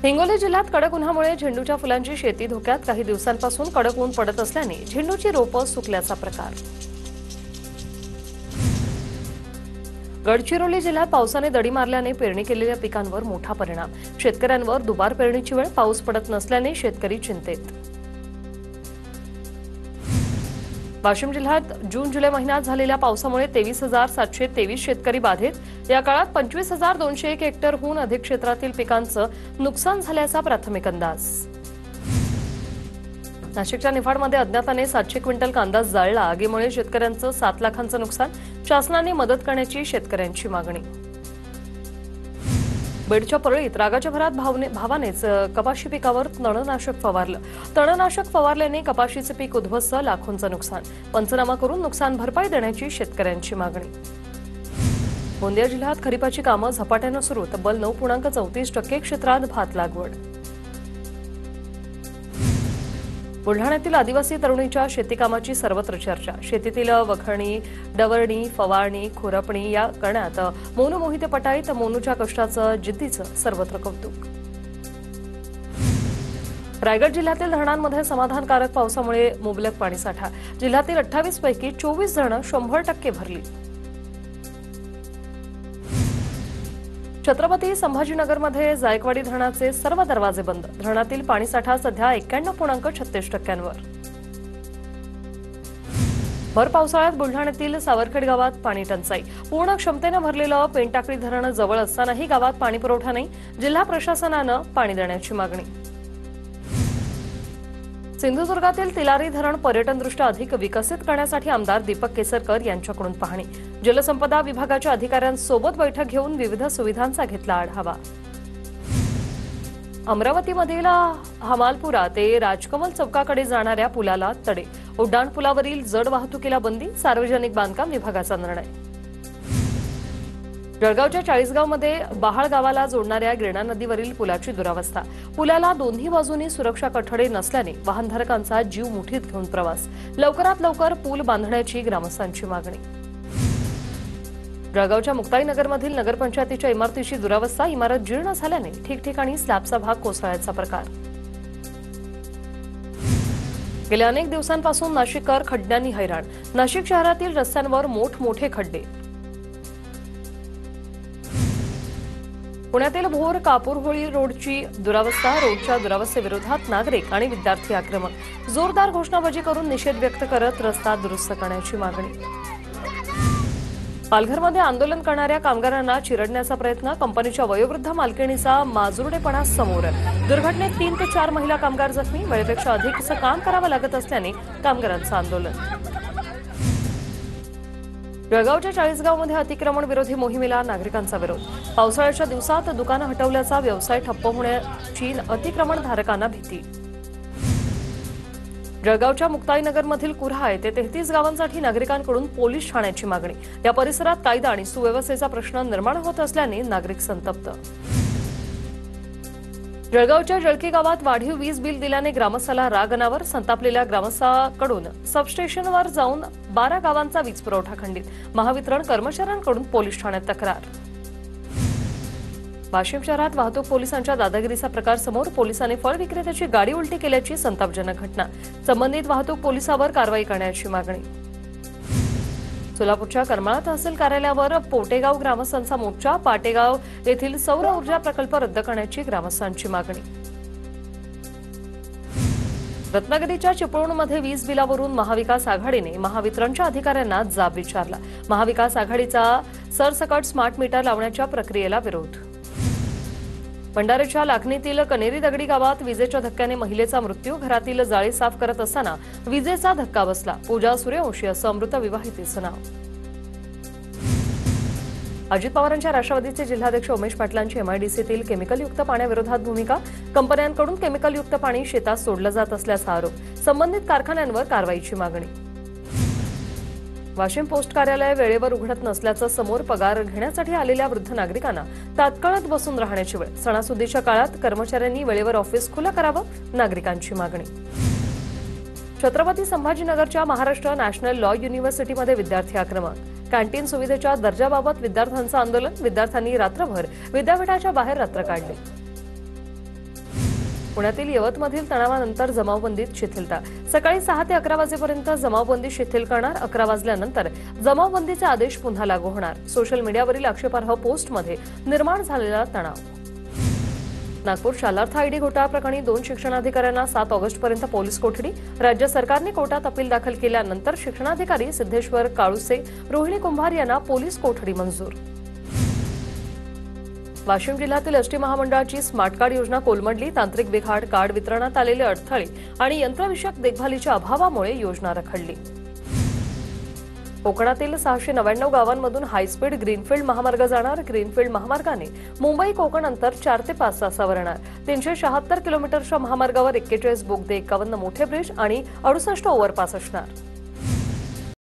हिंगोली जिल्ह्यात कडक उन्हामुळे झेंडूच्या फुलांची शेती धोक्यात। काही दिवसांपासून कडक ऊन पडत असल्याने झेंडूची रोपं सुकल्याचा प्रकार। गडचिरोली जिल्ह्यात पावसाने दडी मारल्याने पेरणी केलेल्या पिकांवर मोठा परिणाम। शेतकऱ्यांवर दुबार पेरणीची वेळ। पाऊस पडत नसल्याने शेतकरी चिंतेत। वाशिम जिल्ह्यात जून जुलै महिन्यात झालेल्या पावसामुळे 23,723 शेतकरी बाधित। या काळात 25,201 हेक्टरहून अधिक क्षेत्रातील पिकांचं नुकसान झाल्याचा प्राथमिक अंदाज। नाशिकच्या निफाडमध्ये अज्ञाताने 700 क्विंटल कांदा जाळला। आगीमुळे शेतकऱ्यांचं 7 लाखांचं नुकसान। शासनाने मदत करण्याची शेतकऱ्यांची मागणी। बीडच्या परळीत रागाच्या भरात भावानेच कपाशी पिकावर तणनाशक फवारलं। तणनाशक फवारल्याने कपाशीचे पीक उद्ध्वस्त, लाखोंचं नुकसान। पंचनामा करून नुकसान भरपाई देण्याची शेतकऱ्यांची मागणी। गोंदिया जिल्ह्यात खरीपाची कामं झपाट्यानं सुरू। तब्बल 9.34% क्षेत्रात भात लागवड। बुलढाण्यातील आदिवासी तरुणीच्या शेतीकामाची सर्वत्र चर्चा। शेतीतील वखरणी, डवरणी, फवारणी, खुरपणी या करण्यात मोनू मोहिते पटाईत। मोनूच्या कष्टाचं, जिद्दीचं सर्वत्र कौतुक। रायगड जिल्ह्यातील धरणांमध्ये समाधानकारक पावसामुळे मुबलक पाणीसाठा। जिल्ह्यातील 28 पैकी 24 धरणं 100% भरली। छत्रपती संभाजीनगरमध्ये जायकवाडी धरणाचे सर्व दरवाजे बंद। धरणातील पाणीसाठा सध्या 91.36%वर। भर पावसाळ्यात बुलढाण्यातील सावरखेड गावात पाणी टंचाई। पूर्ण क्षमतेनं भरलेलं पेनटाकळी धरण जवळ असतानाही गावात पाणी पुरवठा नाही। जिल्हा प्रशासनानं पाणी देण्याची मागणी। सिंधुदुर्गातील तिलारी धरण पर्यटनदृष्ट्या अधिक विकसित करण्यासाठी आमदार दीपक केसरकर यांच्याकडून पाहणी। जलसंपदा विभागाच्या अधिकाऱ्यांसोबत बैठक घेऊन विविध सुविधांचा घेतला आढावा। अमरावतीमधील हमालपुरा ते राजकमल चौकाकडे जाणाऱ्या पुलाला तडे। उड्डाणपुलावरील जड वाहतुकीला बंदी। सार्वजनिक बांधकाम विभागाचा निर्णय। जळगावच्या चाळीसगावमध्ये बहाळ गावाला जोडणाऱ्या गिरणा नदीवरील पुलाची दुरावस्था। पुलाला दोन्ही बाजूंनी सुरक्षा कठडे नसल्याने वाहनधारकांचा जीव मुठीत घेऊन प्रवास। लवकरात लवकर पूल बांधण्याची ग्रामस्थांची मागणी। जळगावच्या मुक्ताईनगरमधील नगरपंचायतीच्या इमारतीची दुरावस्था। इमारत जीर्ण झाल्याने ठिकठिकाणी स्लॅबचा भाग कोसळण्याचा प्रकार। गेल्या अनेक दिवसांपासून नाशिककर खड्ड्यांनी हैराण। नाशिक शहरातील रस्त्यांवर मोठमोठे खड्डे। पुण्यातील भोर कापूरहोळी रोडची दुरावस्था। रोडच्या दुरावस्थेविरोधात नागरिक आणि विद्यार्थी आक्रमक। जोरदार घोषणाबाजी करून निषेध व्यक्त करत रस्ता दुरुस्त करण्याची मागणी। पालघरमध्ये आंदोलन करणाऱ्या कामगारांना चिरडण्याचा प्रयत्न। कंपनीच्या वयोवृद्ध मालकीणीचा माजुरडेपणा समोर। दुर्घटनेत 3 ते 4 महिला कामगार जखमी। वेळेपेक्षा अधिकचं काम करावं लागत असल्याने कामगारांचं आंदोलन। जळगावच्या चाळीसगावमध्ये अतिक्रमण विरोधी मोहिमेला नागरिकांचा विरोध। पावसाळ्याच्या दिवसात दुकानं हटवल्याचा व्यवसाय ठप्प होण्याची अतिक्रमणधारकांना भीती। जळगावच्या मुक्ताईनगरमधील कुऱ्हा येथे 33 गावांसाठी नागरिकांकडून पोलीस ठाण्याची मागणी। या परिसरात कायदा आणि सुव्यवस्थेचा प्रश्न निर्माण होत असल्याने नागरिक संतप्त। जळगावच्या जळकी गावात वाढीव वीज बिल दिल्याने ग्रामस्थाला राग अनावर। संतापलेल्या ग्रामस्थाकडून सबस्टेशनवर जाऊन 12 गावांचा वीज पुरवठा खंडित। महावितरण कर्मचाऱ्यांकडून पोलीस ठाण्यात तक्रार। वाशिम शहरात वाहतूक पोलिसांच्या दादागिरीचा प्रकार समोर। पोलिसांनी फळ विक्रेत्याची गाडी उलटी केल्याची संतापजनक घटना। संबंधित वाहतूक पोलिसावर कारवाई करण्याची मागणी। सोलापूरच्या करमाळा तहसील कार्यालयावर पोटेगाव ग्रामस्थांचा मोर्चा। पाटेगाव येथील सौर ऊर्जा प्रकल्प रद्द करण्याची ग्रामस्थांची मागणी। रत्नागिरीच्या चिपळूणमध्ये वीज बिलावरून महाविकास आघाडीने महावितरणच्या अधिकाऱ्यांना जाब विचारला। महाविकास आघाडीचा सरसकट स्मार्ट मीटर लावण्याच्या प्रक्रियेला विरोध। भंडाऱ्याच्या लाखणीतील कनेरी दगडी गावात विजेच्या धक्क्याने महिलेचा मृत्यू। घरातील जाळी साफ करत असताना विजेचा धक्का बसला। पूजा सूर्यवंशी असं मृत विवाहितेचं नाव। अजित पवारांच्या राष्ट्रवादीचे जिल्हाध्यक्ष उमेश पाटलांची एमआयडीसीतील केमिकलयुक्त पाण्याविरोधात भूमिका। कंपन्यांकडून केमिकलयुक्त पाणी शेतात सोडलं जात असल्याचा आरोप। संबंधित कारखान्यांवर कारवाईची मागणी। वाशिम पोस्ट कार्यालय वेळेवर उघडत नसल्याचं समोर। पगार घेण्यासाठी आलेल्या वृद्ध नागरिकांना तात्काळात बसून राहण्याची वेळ। सणासुदीच्या काळात कर्मचाऱ्यांनी वेळेवर ऑफिस खुलं करावं, नागरिकांची मागणी। छत्रपती संभाजीनगरच्या महाराष्ट्र नॅशनल लॉ युनिव्हर्सिटीमध्ये विद्यार्थी आक्रमक। कॅन्टीन सुविधेच्या दर्जाबाबत विद्यार्थ्यांचं आंदोलन। विद्यार्थ्यांनी रात्रभर विद्यापीठाच्या बाहेर रात्र काढली। पुण्यातील यवतमधील तणावानंतर जमावबंदीत शिथिलता। सकाळी 6 ते 11 वाजेपर्यंत जमावबंदी शिथिल करणार। 11 वाजल्यानंतर जमावबंदीचे आदेश पुन्हा लागू होणार। सोशल मीडियावरील आक्षेपार्ह पोस्टमध्ये निर्माण झालेला तणाव। नागपूर शालार्थ आयडी घोटाळा प्रकरणी 2 शिक्षणाधिकाऱ्यांना 7 ऑगस्टपर्यंत पोलीस कोठडी। राज्य सरकारने कोर्टात अपील दाखल केल्यानंतर शिक्षणाधिकारी सिद्धेश्वर काळुसे, रोहिणी कुंभार यांना पोलीस कोठडी मंजूर। वाशिम जिल्ह्यातील एसटी महामंडळाची स्मार्ट कार्ड योजना कोलमडली। तांत्रिक बिघाड, कार्ड वितरणात आलेले अडथळे आणि यंत्रविषयक देखभालीच्या अभावामुळे योजना रखडली। कोकणातील 699 गावांमधून हायस्पीड ग्रीनफील्ड महामार्ग जाणार। ग्रीनफील्ड महामार्गाने मुंबई कोकण अंतर 4 ते 5 तासावर येणार। 376 किलोमीटरच्या महामार्गावर 41 बोगदे, 51 मोठे ब्रिज आणि 68 ओव्हरपास असणार।